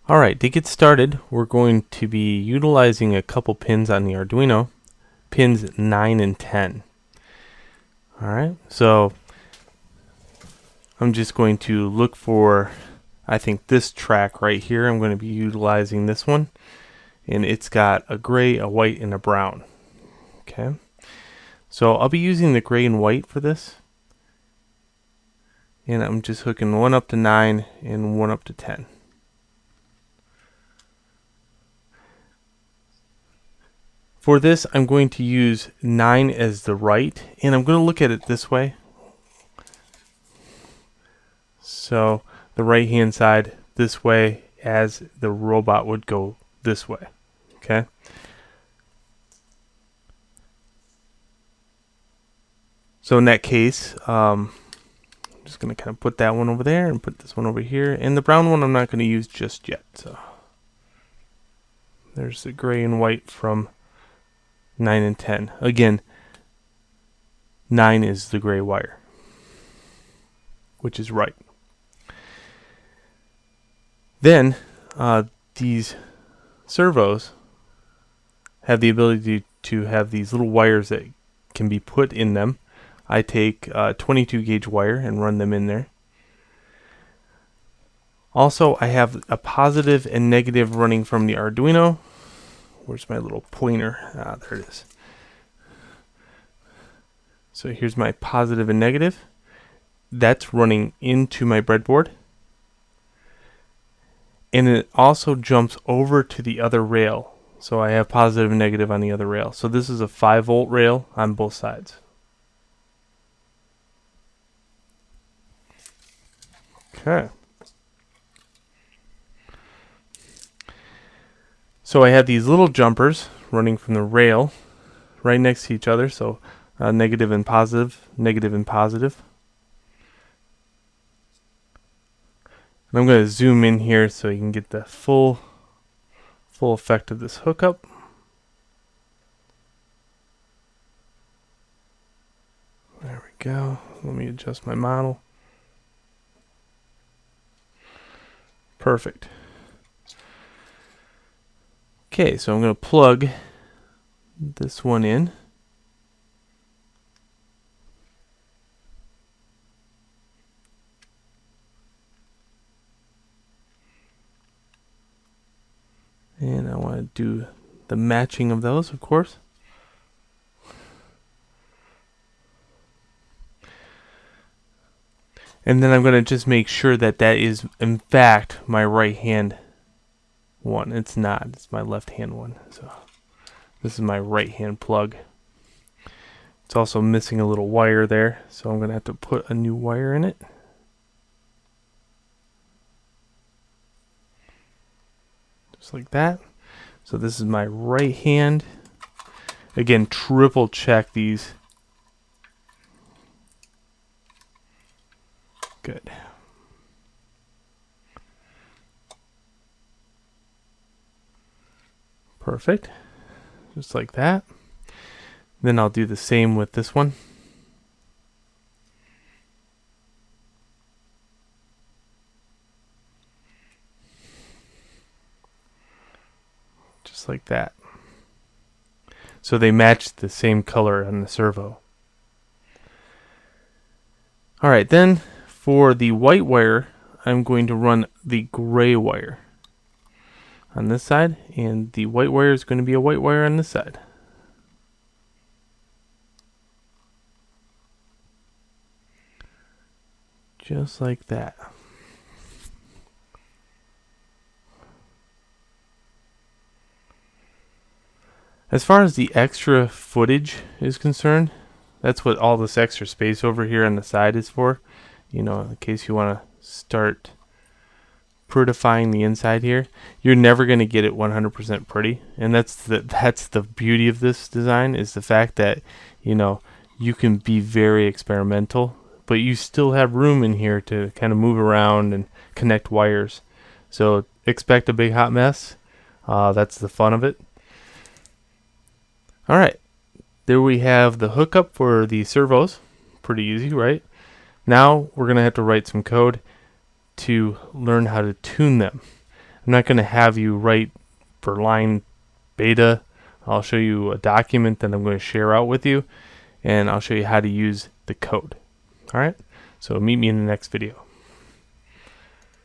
Alright, to get started, we're going to be utilizing a couple pins on the Arduino, pins 9 and 10. Alright, so I'm just going to look for, I think, this track right here. I'm going to be utilizing this one, and it's got a gray, a white, and a brown. Okay, so I'll be using the gray and white for this, and I'm just hooking one up to 9 and one up to 10. For this, I'm going to use 9 as the right, and I'm going to look at it this way. So the right hand side this way, as the robot would go this way. Okay. So in that case, I'm just going to kind of put that one over there and put this one over here. And the brown one I'm not going to use just yet. So there's the gray and white from 9 and 10. Again, 9 is the gray wire, which is right. Then these servos have the ability to have these little wires that can be put in them. I take 22 gauge wire and run them in there. Also, I have a positive and negative running from the Arduino. Where's my little pointer? Ah, there it is. So here's my positive and negative. That's running into my breadboard. And it also jumps over to the other rail. So I have positive and negative on the other rail. So this is a 5-volt rail on both sides. Okay. So I have these little jumpers running from the rail right next to each other. So negative and positive, negative and positive. And I'm going to zoom in here so you can get the full effect of this hookup. There we go. Let me adjust my model. Perfect. Okay, so I'm going to plug this one in. And I want to do the matching of those, of course. And then I'm going to just make sure that that is, in fact, my right hand one. It's not. It's my left hand one. So this is my right hand plug. It's also missing a little wire there, so I'm going to have to put a new wire in it. Just like that. So this is my right hand. Again, triple check these. Good. Perfect. Just like that. Then I'll do the same with this one. Just like that. So they match the same color on the servo. Alright, then for the white wire, I'm going to run the gray wire on this side, and the white wire is going to be a white wire on this side. Just like that. As far as the extra footage is concerned, that's what all this extra space over here on the side is for. You know, in case you want to start prettifying the inside here. You're never going to get it 100% pretty, and that's the beauty of this design, is the fact that, you know, you can be very experimental, but you still have room in here to kind of move around and connect wires. So expect a big hot mess. That's the fun of it. Alright, there we have the hookup for the servos. Pretty easy, right? Now we're going to have to write some code to learn how to tune them. I'm not going to have you write for line beta. I'll show you a document that I'm going to share out with you, and I'll show you how to use the code. All right, so meet me in the next video.